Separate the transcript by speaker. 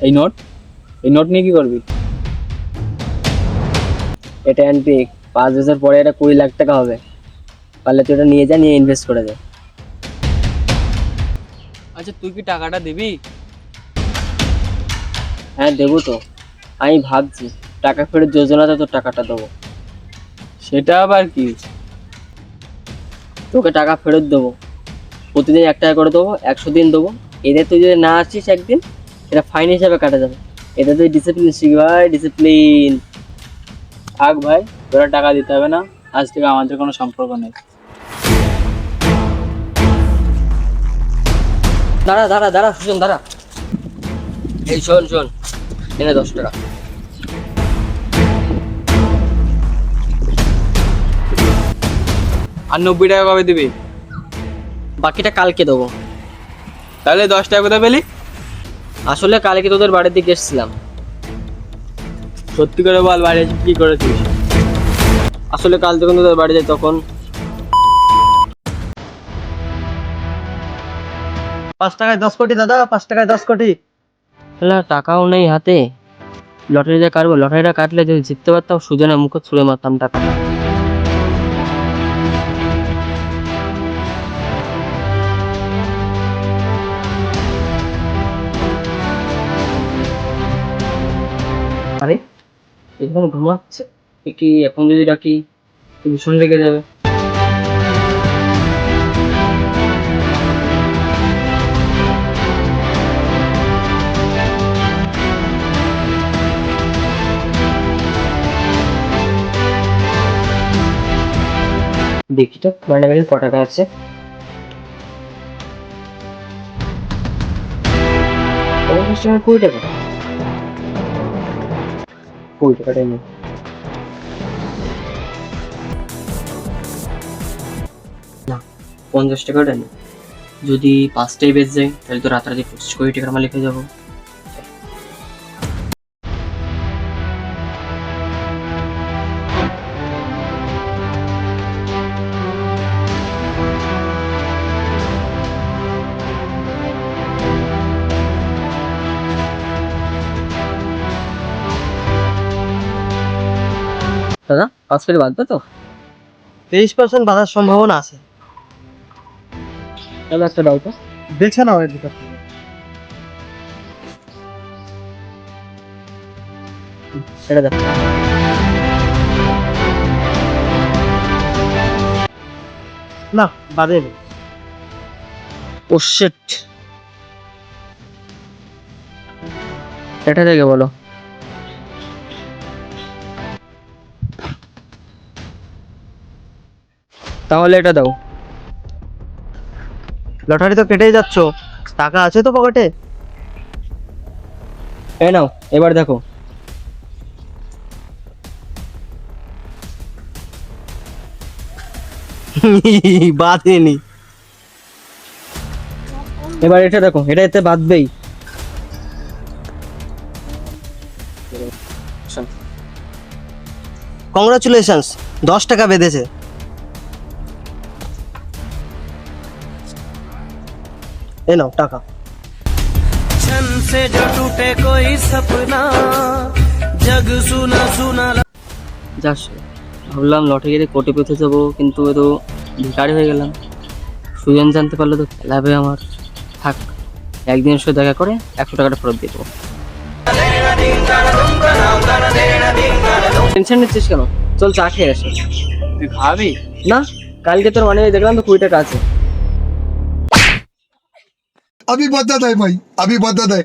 Speaker 1: এই নোট নিয়ে কি করবি?
Speaker 2: এটা অ্যান্টিক, 5 বছর পরে এটা 20 লাখ টাকা হবে। পারলে তুই এটা নিয়ে যা, নিয়ে ইনভেস্ট করে দে।
Speaker 1: আচ্ছা তুই কি টাকাটা দিবি?
Speaker 2: হ্যাঁ দেবো তো, আমি ভাবছি টাকা ফেরত যোজনাতে তোর টাকাটা দেবো।
Speaker 1: সেটা আবার কি?
Speaker 2: তোকে টাকা ফেরত দেবো, প্রতিদিন 1 টাকা করে দেবো, 100 দিন দেবো। এদের তুই যদি না আসিস একদিন, এটা ফাইন হিসাবে কাটা যাবে। এটা তুই ডিসিপ্লিন শিখবি ভাই, ডিসিপ্লিন।
Speaker 1: থাক ভাই, তোরা টাকা দিতে হবে না, আজ থেকে আমাদের কোনো সম্পর্ক নেই।
Speaker 2: দাঁড়া দাঁড়া দাঁড়া সুজন দাঁড়া। এই শোন শোন, এনে 10 টাকা।
Speaker 1: আর 90 টাকা কবে দিবি?
Speaker 2: বাকিটা কালকে দেবো।
Speaker 1: তাহলে 10 টাকা কোথায় পেলি?
Speaker 2: আসলে কালকে তোদের বাড়ির দিকে এসেছিলাম।
Speaker 1: সত্যি করে বল, বাইরে এসে কি করেছিস?
Speaker 2: আসলে কাল যখন তোদের বাড়ি যাই তখন
Speaker 3: 5 টাকায় 10 কোটি দাদা, 5 টাকায় 10 কোটি।
Speaker 2: টাকাও নেই হাতে। লটারিটা কাটবো, লটারিটা কাটলে যদি জিততে পারতাম সুজনের মুখে ছুঁড়ে মারতাম টাকা। আরে এখানে ঘুমাচ্ছে, এ কি এখন যদি ডাকি ভীষণ লেগে যাবে। দেখি তো মানে কাছে ক টাকা আছে। 50 টাকা, 20 টাকা, 20 টাকাটাই নেই। না, 50 টাকাটা নেই। যদি 5টাই বেচ যায় তাহলে তো রাতারাতি 25 কোটি টাকার মালিক হয়ে যাবো। দাদা 5 কোটি বাঁধবে তো?
Speaker 3: 30% বাধার সম্ভাবনা আছে।
Speaker 2: দাদা একটা দাও তো।
Speaker 3: দেখছে না ওই ভিতর থেকে।
Speaker 2: এটা দাও।
Speaker 3: না, বাদেনি।
Speaker 2: ও শিট, এটা থেকে বলো। তাহলে এটা দাও।
Speaker 3: লটারি তো কেটেই যাচ্ছ, টাকা আছে তো পকেটে?
Speaker 2: এই নাও, এবার দেখো।
Speaker 3: বাদেনি।
Speaker 2: এবার এটা দেখো, এটা এতে বাঁধবেই।
Speaker 3: কংগ্রাচুলেশনস, 10 টাকা বেঁধেছে। এ নাও টাকা।
Speaker 4: छन से जो टूटे कोई सपना जग सुना सुना
Speaker 2: যাস, ভাবলাম লটারিতে কোটি পেতে যাবো, কিন্তু এ তো ভিখারি হয়ে গেলাম। সুজন জানতে পারলে তো লাভে আমার। থাক, একদিনের সাথে দেখা করে 100 টাকাটা ফেরত দিয়ে দেবো। টেনশন নিচ্ছিস কেন? চল চা খেয়ে আসি।
Speaker 1: তুই খাবি?
Speaker 2: না, কালকে তোর মানে দেখলাম তো 20 টাকা আছে।
Speaker 5: अभी बदत है भाई, अभी बदत है।